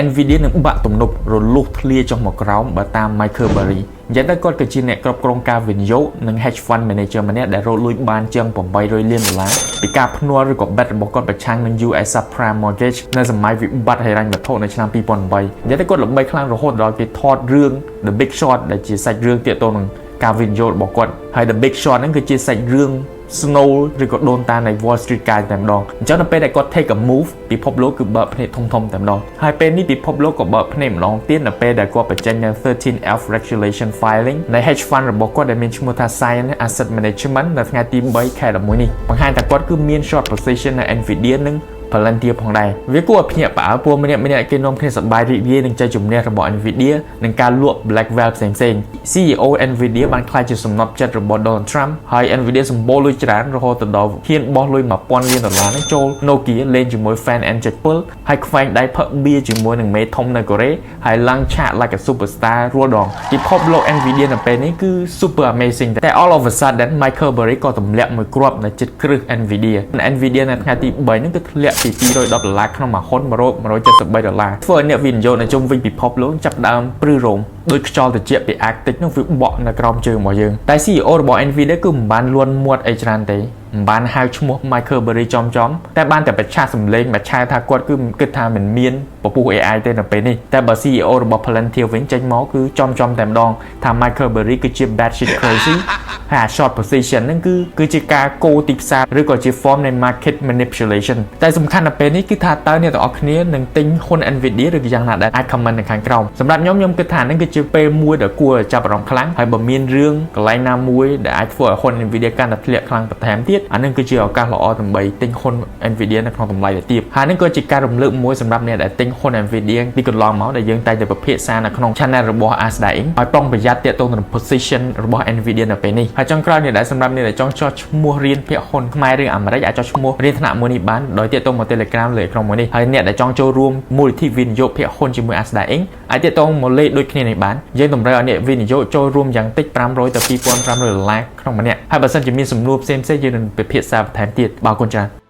NVIDIA នឹងបាក់ទំនប់រលុះធ្លាចុះមកក្រោមបើតាម Michael Burry យ៉ាងណាគាត់ក៏ជាអ្នកគ្រប់គ្រងការវិនិយោគនិង hedge fund manager ម្នាក់ដែលរកលុយបានជាង$800 លានពីការភ្នាល់ឬក៏ bet របស់គាត់ប្រឆាំងនឹង US subprime mortgage នៅសម័យវិបត្តិហិរញ្ញវត្ថុនៅឆ្នាំ2008យ៉ាងណាគាត់ល្បីខ្លាំងរហូតដល់គេថតរឿង The Big Short ដែលជាសាច់រឿងទាក់ទងនឹងការវិនិយោគរបស់គាត់ហើយ The Big Short ហ្នឹងគឺជាសាច់រឿង Snow ឬក៏ដូនតានៃ Wall Street កាយតែម្ដងអញ្ចឹងនៅពេលដែលគាត់ take a move ពិភពលោកគឺបើកភ្នែកធំៗតែម្ដងហើយពេលនេះពិភពលោកក៏បើកភ្នែកម្ដងទៀតនៅពេលដែលគាត់បញ្ចេញនៅ 13F regulation filing នៃ hedge fund របស់គាត់ដែលមានឈ្មោះថា Science Asset Management នៅថ្ងៃទី3 ខែ 11 នេះបង្ហាញថាគាត់គឺមាន short position នៅ Nvidia និងPalantir ផងដែរវាគួរឲ្យភ្ញាក់ផ្អើលព្រោះម្នាក់ៗគេនាំគ្នាសប្បាយរីករាយនឹងជ័យជំនះរបស់ Nvidia និងការលក់ Blackwell ផ្សេងៗ CEO Nvidia បានក្លាយជាសំណប់ចិត្តរបស់ Donald Trump ហើយ Nvidia សម្បូរលុយច្រើនរហូតដល់ហ៊ានបោះលុយ$1000 លាននេះចូល Nokia លេងជាមួយ fan N7 ហើយខ្វែងដៃផឹកបៀជាមួយនឹងមេធំនៅកូរ៉េហើយឡើងឆាក like a superstar រាល់ដងពិភពលោក Nvidia នៅពេលនេះគឺ super amazing តែ all of a sudden Michael Burry ក៏ទម្លាក់មួយគ្រាប់នៅចិត្តគ្រឹះ Nvidia នៅថ្ងៃទី3នេះគឺធ្លាក់ពី$210ក្នុងមួយហ៊ុន$173ធ្វើឲ្យអ្នកវិនិយោគនៅជុំវិញពិភពលោកចាប់ដើមព្រឺរោមដោយខ្យល់ត្រជាក់ពី Arctic នោះវាបក់នៅក្រោមជើងរបស់យើងតែ CEO របស់ Nvidia គឺមិនបានលន់មាត់អីច្រើនទេមិនបានហៅឈ្មោះ Michael Burry ចំតែបានតែប្រឆាំងសម្លេងមកឆាថាគាត់គឺគិតថាមិនមានពពុះ AI ទេនៅពេលនេះតែបើ CEO របស់ Palantir វិញចេញមកគឺចំតែម្ដងថា Michael Burry គឺជា bad shit crazy ហើយ short position ហ្នឹងគឺជាការកូរទីផ្សារឬក៏ជា form នៃ market manipulation តែសំខាន់នៅពេលនេះគឺថាតើអ្នកទាំងអស់គ្នានឹងទិញហ៊ុន Nvidia ឬក៏យ៉ាងណាដែរអាច comment នៅខាងក្រោមសម្រាប់ខ្ញុំគិតថាហ្នឹងគឺជាពេលមួយដែលគួរឲ្យចាប់អារម្មណ៍ខ្លាំងហើយបើមានរឿងកន្លែងណាមួយដែលអាចធ្វើឲ្យហ៊ុន Nvidia កាន់តែធ្លាក់ខ្លាំងបន្ថែមទៀតអានឹងគឺជាឱកាសល្អដើម្បីទិញហ៊ុន Nvidia នៅក្នុងតម្លៃទាបហើយនឹងក៏ជាការរំលឹកមួយសម្រាប់អ្នកដែលទិញហ៊ុន Nvidia ពីកន្លងមកដែលយើងតែងតែពិភាក្សានៅក្នុង channel របស់ Asda Inc ឲ្យប្រុងប្រយ័ត្នទាក់ទងនឹង position របស់ Nvidia នៅពេលនេះហើយចុងក្រោយនេះដែរសម្រាប់អ្នកដែលចង់ចោះឈ្មោះរៀនភាគហ៊ុនខ្មែរឬអាមេរិកអាចចោះឈ្មោះរៀនថ្នាក់មួយនេះបានដោយទាក់ទងមក Telegram លើក្រុមមួយនេះហើយអ្នកដែលចង់ចូលរួមមូលនិធិវិនិយោគភាគហ៊ុនជាមួយ Asda Inc អាចទាក់ទងមកលេខដូចគ្នានេះបានយើងតម្រូវឲ្យអ្នកវិនិយោគចូលរួមយ៉ាងតិច$500ទៅ$2500ក្នុងម្នាក់ហើយបើសិនជាមានសំណួរផ្សេងៗយើងនឹងពិភាក្សាបន្ថែមទៀតបាទអរគុណច្រើន